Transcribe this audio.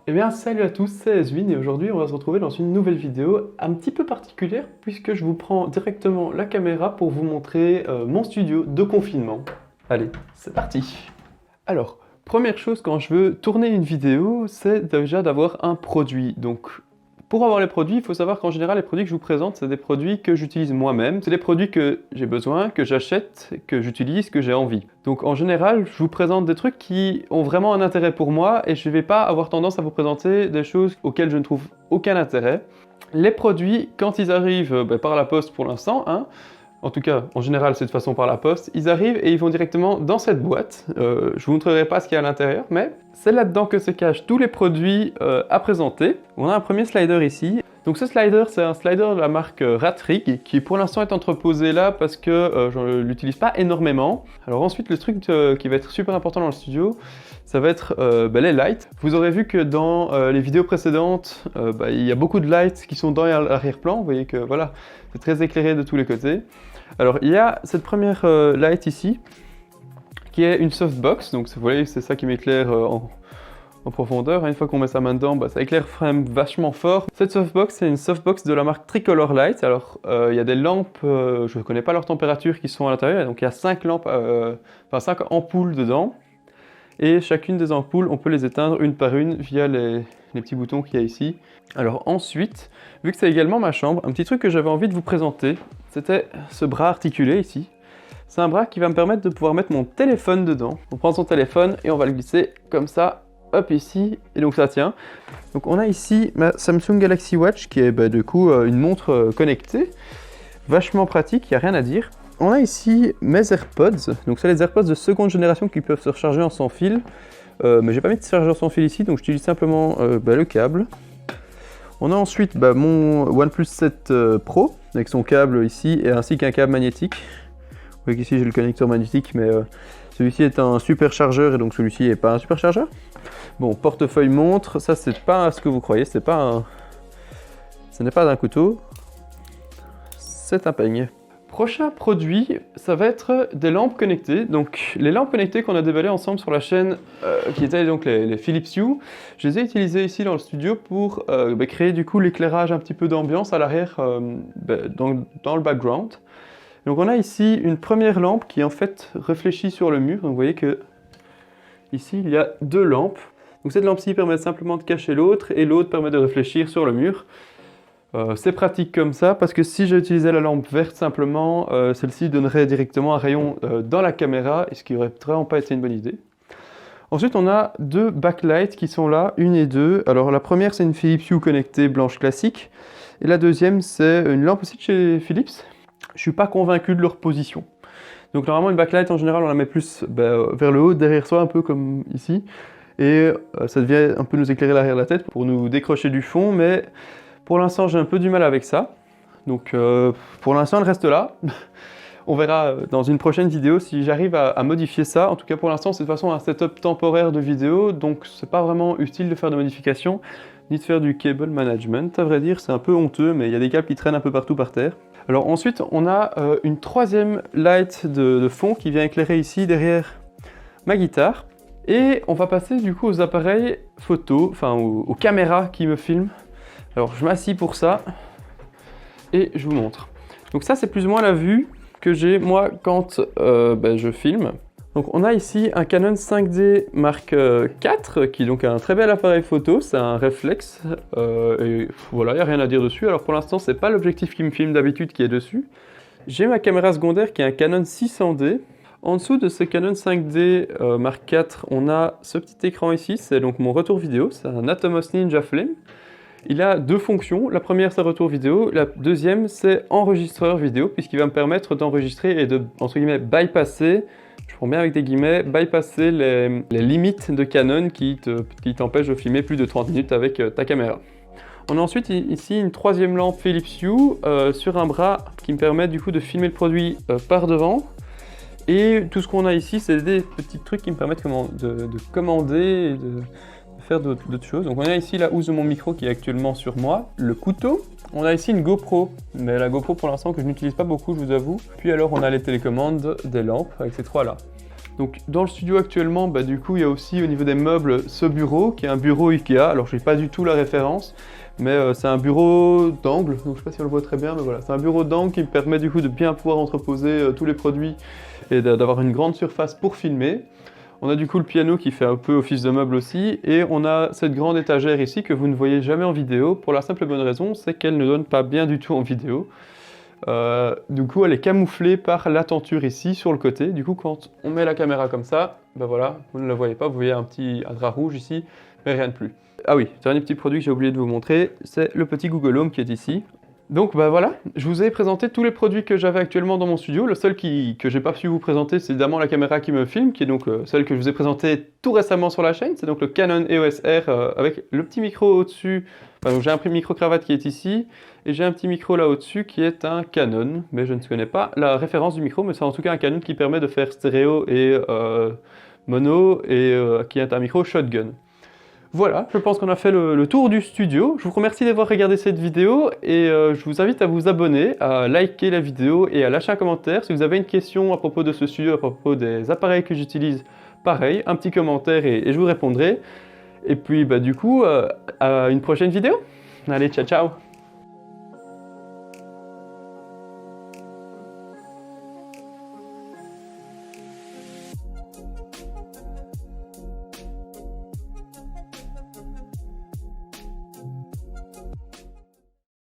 Eh bien salut à tous, c'est Ezwin et aujourd'hui on va se retrouver dans une nouvelle vidéo un petit peu particulière puisque je vous prends directement la caméra pour vous montrer mon studio de confinement. Allez, c'est parti! Alors, première chose quand je veux tourner une vidéo, c'est déjà d'avoir un produit. Donc, pour avoir les produits, il faut savoir qu'en général, les produits que je vous présente, c'est des produits que j'utilise moi-même. C'est des produits que j'ai besoin, que j'achète, que j'utilise, que j'ai envie. Donc en général, je vous présente des trucs qui ont vraiment un intérêt pour moi et je ne vais pas avoir tendance à vous présenter des choses auxquelles je ne trouve aucun intérêt. Les produits, quand ils arrivent par la poste pour l'instant, en tout cas, en général, c'est de façon par la poste. Ils arrivent et ils vont directement dans cette boîte. Je vous montrerai pas ce qu'il y a à l'intérieur, mais c'est là-dedans que se cachent tous les produits à présenter. On a un premier slider ici. Donc ce slider, c'est un slider de la marque Ratrig qui pour l'instant est entreposé là parce que je ne l'utilise pas énormément. Alors ensuite, le truc qui va être super important dans le studio, ça va être les lights. Vous aurez vu que dans les vidéos précédentes, il y a beaucoup de lights qui sont dans l'arrière-plan. Vous voyez que voilà, c'est très éclairé de tous les côtés. Alors il y a cette première light ici, qui est une softbox. Donc vous voyez, c'est ça qui m'éclaire en profondeur. Une fois qu'on met sa main dedans, ça éclaire vraiment vachement fort. Cette softbox, c'est une softbox de la marque Tricolor Light. Alors, il y a des lampes, je ne connais pas leur température, qui sont à l'intérieur. Donc, il y a 5 lampes, 5 ampoules dedans. Et chacune des ampoules, on peut les éteindre une par une via les petits boutons qu'il y a ici. Alors ensuite, vu que c'est également ma chambre, un petit truc que j'avais envie de vous présenter, c'était ce bras articulé ici. C'est un bras qui va me permettre de pouvoir mettre mon téléphone dedans. On prend son téléphone et on va le glisser comme ça. Hop, ici, et donc ça tient. Donc on a ici ma Samsung Galaxy Watch qui est du coup une montre connectée, vachement pratique, il n'y a rien à dire. On a ici mes AirPods, donc c'est les AirPods de seconde génération qui peuvent se recharger en sans fil, mais j'ai pas mis de chargeur sans fil ici, donc j'utilise simplement le câble. On a ensuite mon OnePlus 7 Pro avec son câble ici et ainsi qu'un câble magnétique. Vous voyez qu'ici j'ai le connecteur magnétique, mais celui-ci est un super chargeur et donc celui-ci n'est pas un super chargeur. Bon, portefeuille montre, ça c'est pas ce que vous croyez, ce n'est pas un couteau, c'est un peigne. Prochain produit, ça va être des lampes connectées. Donc les lampes connectées qu'on a déballées ensemble sur la chaîne, qui étaient donc les Philips Hue, je les ai utilisées ici dans le studio pour créer du coup l'éclairage un petit peu d'ambiance à l'arrière dans le background. Donc on a ici une première lampe qui est en fait réfléchie sur le mur. Donc vous voyez que ici il y a deux lampes. Donc cette lampe-ci permet simplement de cacher l'autre et l'autre permet de réfléchir sur le mur. C'est pratique comme ça parce que si j'utilisais la lampe verte simplement, celle-ci donnerait directement un rayon dans la caméra et ce qui n'aurait vraiment pas été une bonne idée. Ensuite on a deux backlights qui sont là, une et deux. Alors la première c'est une Philips Hue connectée blanche classique et la deuxième c'est une lampe aussi de chez Philips. Je ne suis pas convaincu de leur position. Donc normalement une backlight en général on la met plus vers le haut, derrière soi un peu comme ici. Et ça devient un peu nous éclairer l'arrière de la tête pour nous décrocher du fond, mais pour l'instant j'ai un peu du mal avec ça. Donc pour l'instant elle reste là. On verra dans une prochaine vidéo si j'arrive à modifier ça. En tout cas pour l'instant c'est de toute façon un setup temporaire de vidéo, donc c'est pas vraiment utile de faire de modifications, ni de faire du cable management. À vrai dire c'est un peu honteux, mais il y a des câbles qui traînent un peu partout par terre. Alors ensuite on a une troisième light de fond qui vient éclairer ici derrière ma guitare. Et on va passer du coup aux appareils photo, enfin aux caméras qui me filment. Alors je m'assis pour ça et je vous montre. Donc ça c'est plus ou moins la vue que j'ai moi quand je filme. Donc on a ici un Canon 5D Mark IV qui est donc un très bel appareil photo, c'est un réflexe et voilà, il n'y a rien à dire dessus. Alors pour l'instant c'est pas l'objectif qui me filme d'habitude qui est dessus. J'ai ma caméra secondaire qui est un Canon 600D. En dessous de ce Canon 5D Mark IV, on a ce petit écran ici, c'est donc mon retour vidéo, c'est un Atomos Ninja Flame. Il a deux fonctions, la première c'est retour vidéo, la deuxième c'est enregistreur vidéo, puisqu'il va me permettre d'enregistrer et de, entre guillemets, bypasser, je prends bien avec des guillemets, bypasser les limites de Canon qui t'empêchent de filmer plus de 30 minutes avec ta caméra. On a ensuite ici une troisième lampe Philips Hue sur un bras qui me permet du coup de filmer le produit par devant. Et tout ce qu'on a ici, c'est des petits trucs qui me permettent de commander et de faire d'autres choses. Donc on a ici la housse de mon micro qui est actuellement sur moi, le couteau. On a ici une GoPro, mais la GoPro pour l'instant que je n'utilise pas beaucoup, je vous avoue. Puis alors on a les télécommandes des lampes avec ces trois là. Donc dans le studio actuellement, du coup il y a aussi au niveau des meubles ce bureau qui est un bureau Ikea. Alors je n'ai pas du tout la référence, mais c'est un bureau d'angle, donc je ne sais pas si on le voit très bien, mais voilà, c'est un bureau d'angle qui me permet du coup de bien pouvoir entreposer tous les produits et d'avoir une grande surface pour filmer. On a du coup le piano qui fait un peu office de meuble aussi, et on a cette grande étagère ici que vous ne voyez jamais en vidéo, pour la simple et bonne raison, c'est qu'elle ne donne pas bien du tout en vidéo. Du coup, elle est camouflée par la tenture ici, sur le côté. Du coup, quand on met la caméra comme ça, voilà, vous ne la voyez pas, vous voyez un drap rouge ici, mais rien de plus. Ah oui, dernier petit produit que j'ai oublié de vous montrer, c'est le petit Google Home qui est ici. Donc voilà, je vous ai présenté tous les produits que j'avais actuellement dans mon studio. Le seul que j'ai pas pu vous présenter, c'est évidemment la caméra qui me filme, qui est donc celle que je vous ai présentée tout récemment sur la chaîne. C'est donc le Canon EOS R avec le petit micro au-dessus. J'ai un micro-cravate qui est ici, et j'ai un petit micro là au-dessus qui est un Canon, mais je ne connais pas la référence du micro, mais c'est en tout cas un Canon qui permet de faire stéréo et mono, et qui est un micro shotgun. Voilà, je pense qu'on a fait le tour du studio. Je vous remercie d'avoir regardé cette vidéo et je vous invite à vous abonner, à liker la vidéo et à lâcher un commentaire. Si vous avez une question à propos de ce studio, à propos des appareils que j'utilise, pareil, un petit commentaire et je vous répondrai. Et puis du coup, à une prochaine vidéo. Allez, ciao ciao!